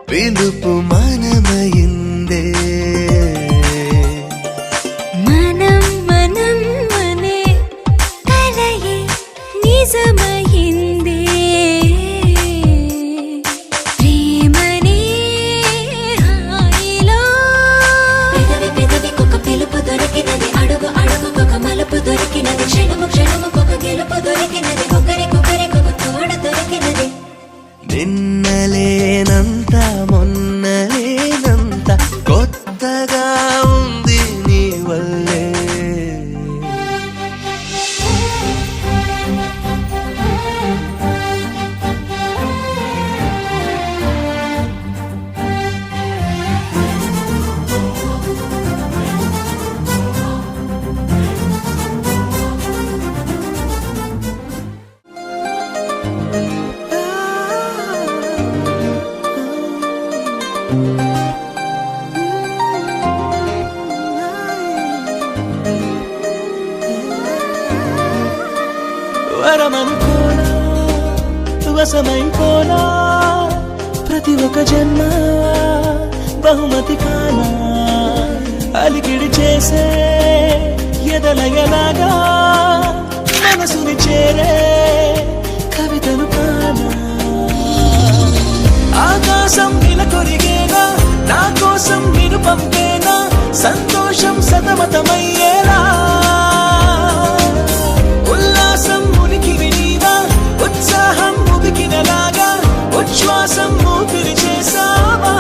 పిలుపు మనమయిందే మనం మనం మనే కలయే నిజమయిందే ప్రేమనే హాయిలో పెదవి పెదవికొక పిలుపు దొరికినది అడుగు అడుగుకొక మలుపు దొరికినది క్షణము క్షణముకొక గెలుపు దొరికినది ఒకరికొకరికొక తోడు దొరికినది నిన్నలేనంత మొన్నలేనంత కొత్తగా ఉంది నీ వల్లే వరమనుకోనా వశమైపోనా ప్రతి ఒక్క జన్మ బహుమతి కానా అలికిడి చేసే ఎదలయలాగా మనసుని చేరే కవితలు కానా ఆకాశం నిలకొరిగేనా నా కోసం నిన్ను పంపేనా సంతోషం సతమతమయ్యేలా ఉల్లాసం ఉనికివి నీవా ఉత్సాహం ఉబికినలాగా ఉచ్ఛ్వాసం ఊపిరి చేసావా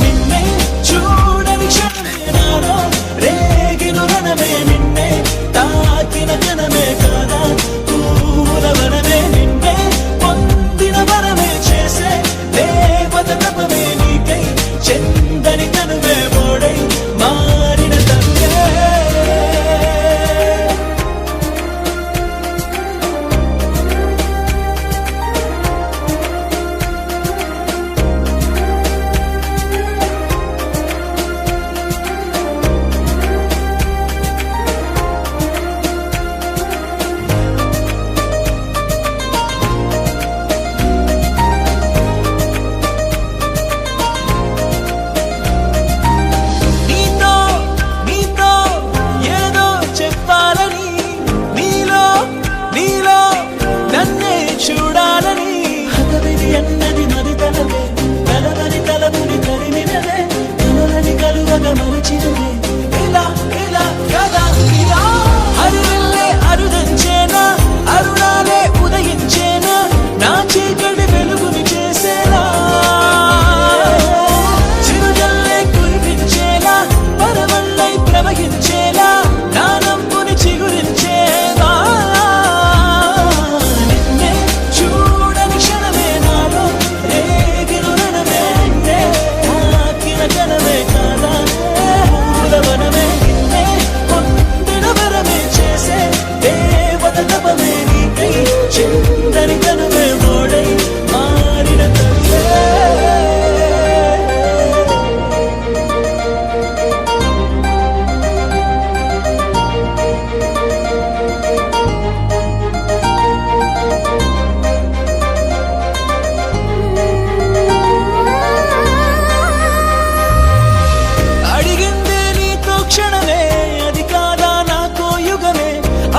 నిన్నే చూడని క్షణమే నాలో రేగిన రణమే నిన్నే తాకిన జనమే కాదా పూలవనమే నిన్నే పొందిన వరమే చేసే దేవత తపమే నీకై చెందని కనువే మోడై మారిన తండ్రే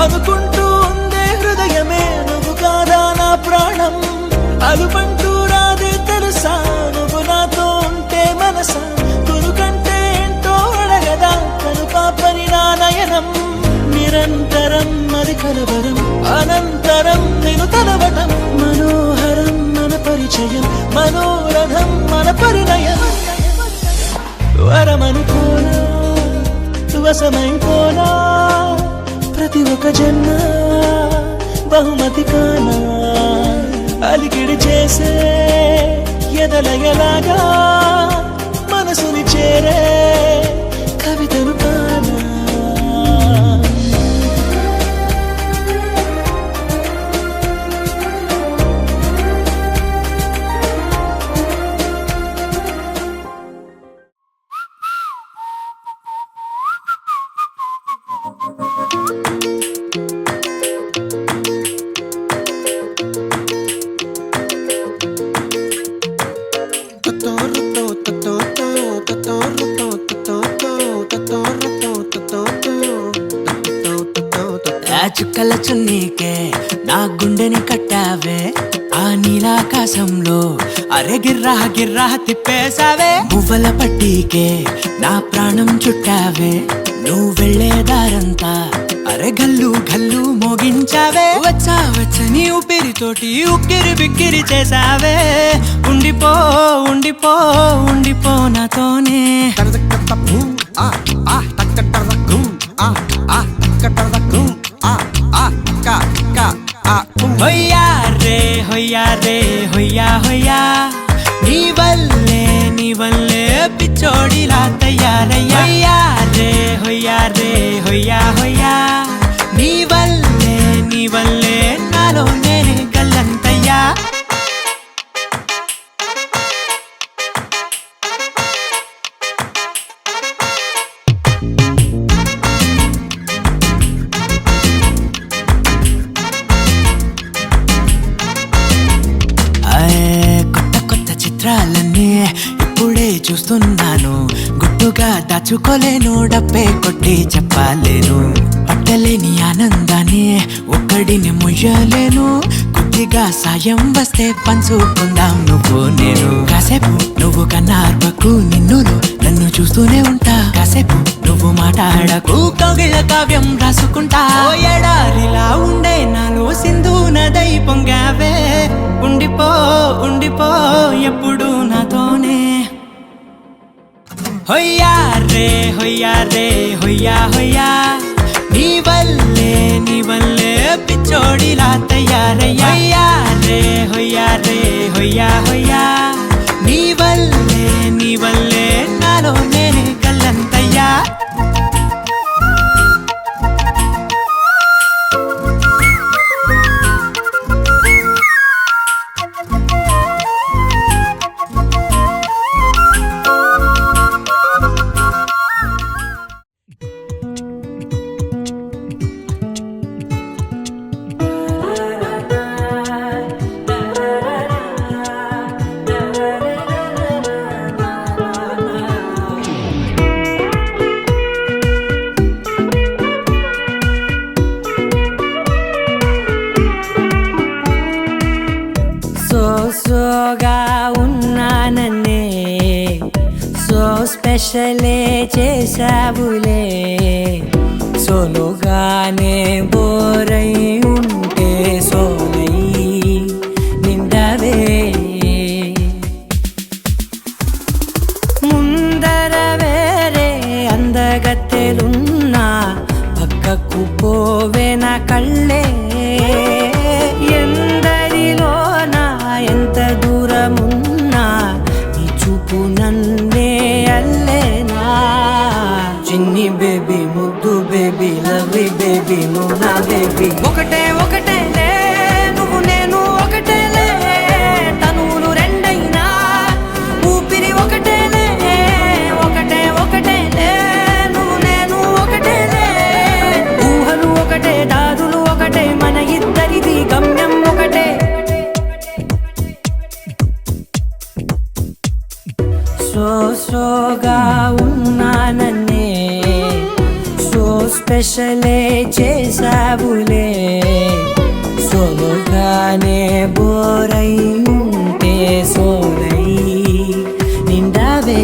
అనుకుంటూ ఉందే హృదయమే నువ్వు కాదా నా ప్రాణం అలుపంటూ రాదే తెలుసా నువ్వు నాతో ఉంటే మనసా కొనుకంటే ఏంటో అడగదా కను పాపని నా నయనం నిరంతరం మనోరథం మన పరిణయం వరమనుకోనా వశమైపోనా ప్రతి ఒక్క జన్మ బహుమతి కానా అలికిడి చేసే ఎదలయలాగా మనసుని చేరే కవితను కానా ఆ చుక్కల చున్నీకే నా గుండెని కట్టావే ఆ నీలాకాశంలో అరే గిర్రా గిర్రా తిప్పేశావే పువ్వుల పట్టీకే నా ప్రాణం చుట్టావే నువ్వు వెళ్ళేదారంతా అరే గల్లు గల్లు మోగించావే వచ్చా వచ్చని ఊపిరితోటి ఉక్కిరి బిక్కిరి చేసావే ఉండిపో ఉండిపో ఉండిపో నాతోనే హొయ్యా రే హొయ్యా రే హొయ్యా హొయ్యా నీ వల్లే పిచ్చోడిలా తయారయ్యా రే హొయ్యా రే హొయ్యా హొయ్యా నీ వల్లే నాలో నేనే గల్లంతయ్యా కొత్త కొత్త చిత్రాలన్నీ ఇప్పుడే చూస్తున్నాను గుట్టుగా దాచుకోలేను డబ్బే కొట్టి చెప్పలేను పట్టలేని ఆనందాన్ని ఒక్కడిని ముయ్యలేను కొద్దిగా సాయం వస్తే పంచుకుందాం నువ్వు నేను కాసేపు నువ్వు కన్నార్పకు నిన్నులో నన్ను చూస్తూనే ఉంటా కాసేపు నువ్వు మాట్లాడకు కౌగిళ్ళ కావ్యం రాసుకుంటా ఎడారిలా ఉండే నాలో సింధు నదై పొంగావే ఉండిపో ఉండిపో ఎప్పుడు నాతోనే హొయ్యా రే హొయ్యా రే హొయ్యా హొయ్యా నీ వల్లే పిచ్చోడిలా తయారయ్యా రే హొయ్యా రే హొయ్యా హొయ్యా నీ వల్లే నాలో నేనే గల్లంతయ్యా సోగా ఉన్నానన్నే సో స్పెషలే చేసావులే సోలోగానే బోరై ఉంటే సోలై నిండవే ముందర వేరే అందగత్తెలున్నా పక్కకు పోవే నా కళ్ళే ఎందరిలోనా ఎంత దూరమున్నా నీ చూపు నన్నే అల్లేనా చిన్ని బేబీ ముద్దు బేబీ లవ్లీ బేబీ నువ్వు నా బేబీ ఒకటే ఒకటేలే నువ్వు నేను ఒకటేలే తనువులు రెండైనా ఊపిరి ఒకటేలే ఒకటే ఒకటేలే నువ్వు నేను ఒకటేలే ఊహలు ఒకటే దారులు ఒకటే మన ఇద్దరిది గమ్యం ఒకటే సోగా ఉన్నానన్నే సో స్పెషలే చేసావులే సోలోగానే బోరై ఉంటే సోలై నిండవే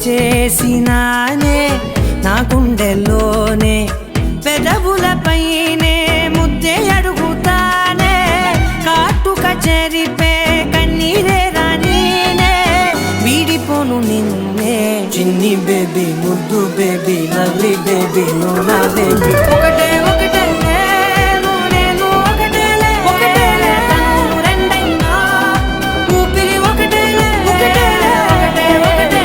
చేసినానే నా గుండెల్లోనే పెదవులపైనే ముద్దే అడుగుతానే కాటుక చెరిపే కన్నీరే రానీనే వీడిపోను నిన్నే చిన్ని బేబీ ముద్దు బేబీ లవ్లీ బేబీ నువ్వు నా బేబీ ఒకటే ఒకటే నువ్వు నేను ఒకటేలే ఒకటేలే తను రెండైనా ఊపిరి ఒకటేలే ఒకటేలే ఒకటే ఒకటే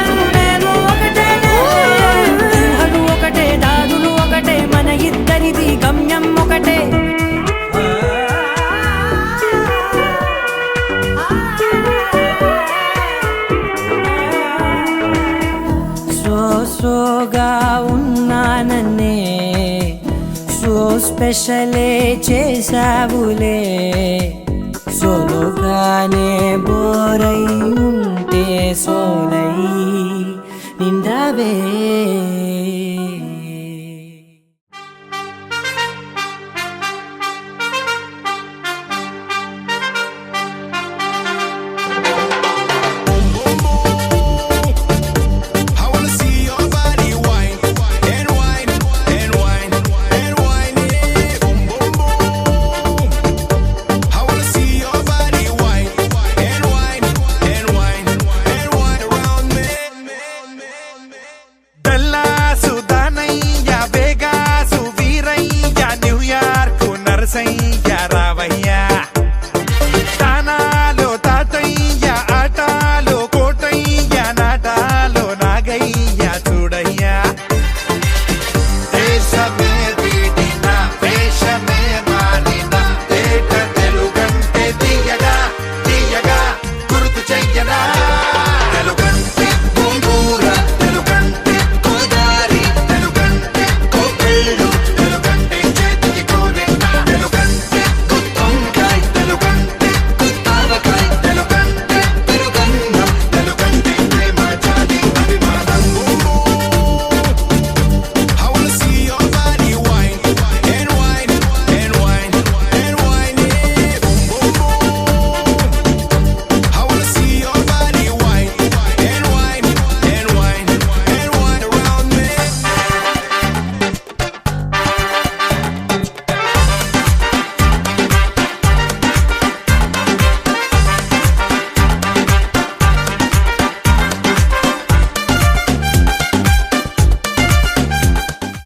నువ్వు నేను ఒకటేలే ఊహలు ఒకటే దారులు ఒకటే మన ఇద్దరిది గమ్యం ఒకటే సోగా ఉన్నానన్నే సో స్పెషలే చేసావులే సోలోగానే బోరై ఉంటే సోలై నిండావే